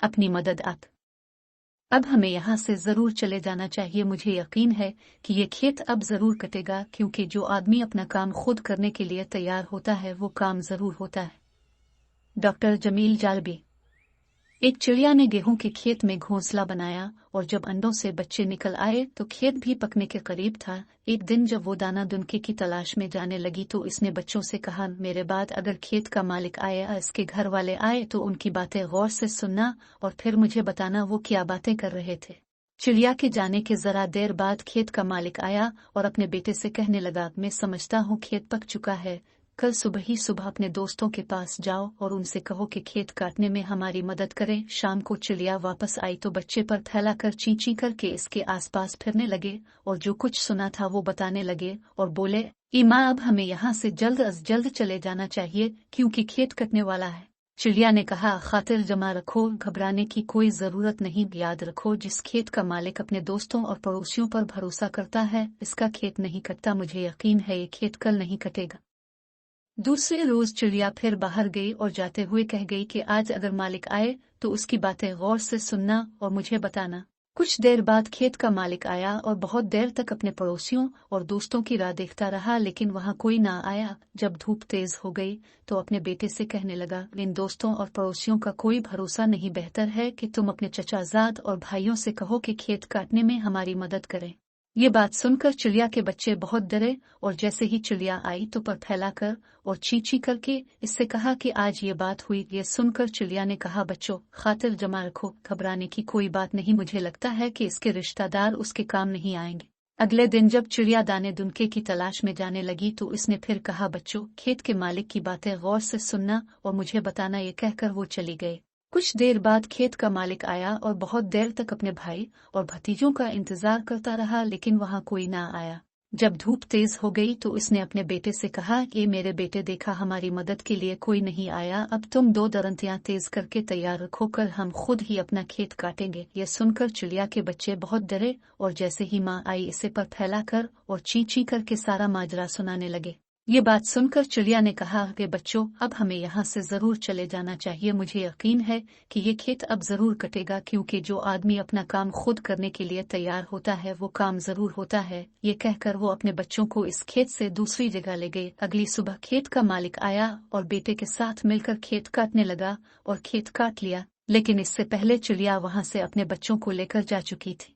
अपनी मदद आप। अब हमें यहाँ से जरूर चले जाना चाहिए। मुझे यकीन है कि ये खेत अब जरूर कटेगा, क्योंकि जो आदमी अपना काम खुद करने के लिए तैयार होता है वो काम जरूर होता है। डॉक्टर जमील जालबी। एक चिड़िया ने गेहूं के खेत में घोंसला बनाया और जब अंडों से बच्चे निकल आए तो खेत भी पकने के करीब था। एक दिन जब वो दाना दुनके की तलाश में जाने लगी तो इसने बच्चों से कहा, मेरे बाद अगर खेत का मालिक आए या इसके घर वाले आए तो उनकी बातें गौर से सुनना और फिर मुझे बताना वो क्या बातें कर रहे थे। चिड़िया के जाने के जरा देर बाद खेत का मालिक आया और अपने बेटे से कहने लगा, मैं समझता हूँ खेत पक चुका है, कल सुबह ही सुबह अपने दोस्तों के पास जाओ और उनसे कहो कि खेत काटने में हमारी मदद करें। शाम को चिड़िया वापस आई तो बच्चे पर फैलाकर चींची करके इसके आसपास फिरने लगे और जो कुछ सुना था वो बताने लगे और बोले, माँ अब हमें यहाँ से जल्द अज जल्द चले जाना चाहिए क्योंकि खेत कटने वाला है। चिड़िया ने कहा, खातिर जमा रखो, घबराने की कोई जरूरत नहीं। याद रखो, जिस खेत का मालिक अपने दोस्तों और पड़ोसियों पर भरोसा करता है इसका खेत नहीं कटता। मुझे यकीन है ये खेत कल नहीं कटेगा। दूसरे रोज चिड़िया फिर बाहर गई और जाते हुए कह गई कि आज अगर मालिक आए तो उसकी बातें गौर से सुनना और मुझे बताना। कुछ देर बाद खेत का मालिक आया और बहुत देर तक अपने पड़ोसियों और दोस्तों की राह देखता रहा, लेकिन वहां कोई ना आया। जब धूप तेज हो गई तो अपने बेटे से कहने लगा, इन दोस्तों और पड़ोसियों का कोई भरोसा नहीं, बेहतर है कि तुम अपने चचाजाद और भाइयों से कहो कि खेत काटने में हमारी मदद करें। ये बात सुनकर चिड़िया के बच्चे बहुत डरे और जैसे ही चिड़िया आई तो पर फैलाकर और चींची करके इससे कहा कि आज ये बात हुई। ये सुनकर चिड़िया ने कहा, बच्चों खातिर जमा रखो, घबराने की कोई बात नहीं। मुझे लगता है कि इसके रिश्तेदार उसके काम नहीं आएंगे। अगले दिन जब चिड़िया दाने दुनके की तलाश में जाने लगी तो इसने फिर कहा, बच्चों खेत के मालिक की बातें गौर से सुनना और मुझे बताना। ये कहकर वो चली गई। कुछ देर बाद खेत का मालिक आया और बहुत देर तक अपने भाई और भतीजों का इंतजार करता रहा, लेकिन वहां कोई ना आया। जब धूप तेज हो गई तो उसने अपने बेटे से कहा कि मेरे बेटे, देखा हमारी मदद के लिए कोई नहीं आया, अब तुम 2 दरंतियां तेज करके तैयार रखो, कल हम खुद ही अपना खेत काटेंगे। यह सुनकर चिड़िया के बच्चे बहुत डरे और जैसे ही माँ आई इसे पर फैलाकर और चींची करके सारा माजरा सुनाने लगे। ये बात सुनकर चिड़िया ने कहा कि बच्चों अब हमें यहाँ से जरूर चले जाना चाहिए। मुझे यकीन है कि ये खेत अब जरूर कटेगा, क्योंकि जो आदमी अपना काम खुद करने के लिए तैयार होता है वो काम जरूर होता है। ये कहकर वो अपने बच्चों को इस खेत से दूसरी जगह ले गए। अगली सुबह खेत का मालिक आया और बेटे के साथ मिलकर खेत काटने लगा और खेत काट लिया, लेकिन इससे पहले चिड़िया वहां से अपने बच्चों को लेकर जा चुकी थी।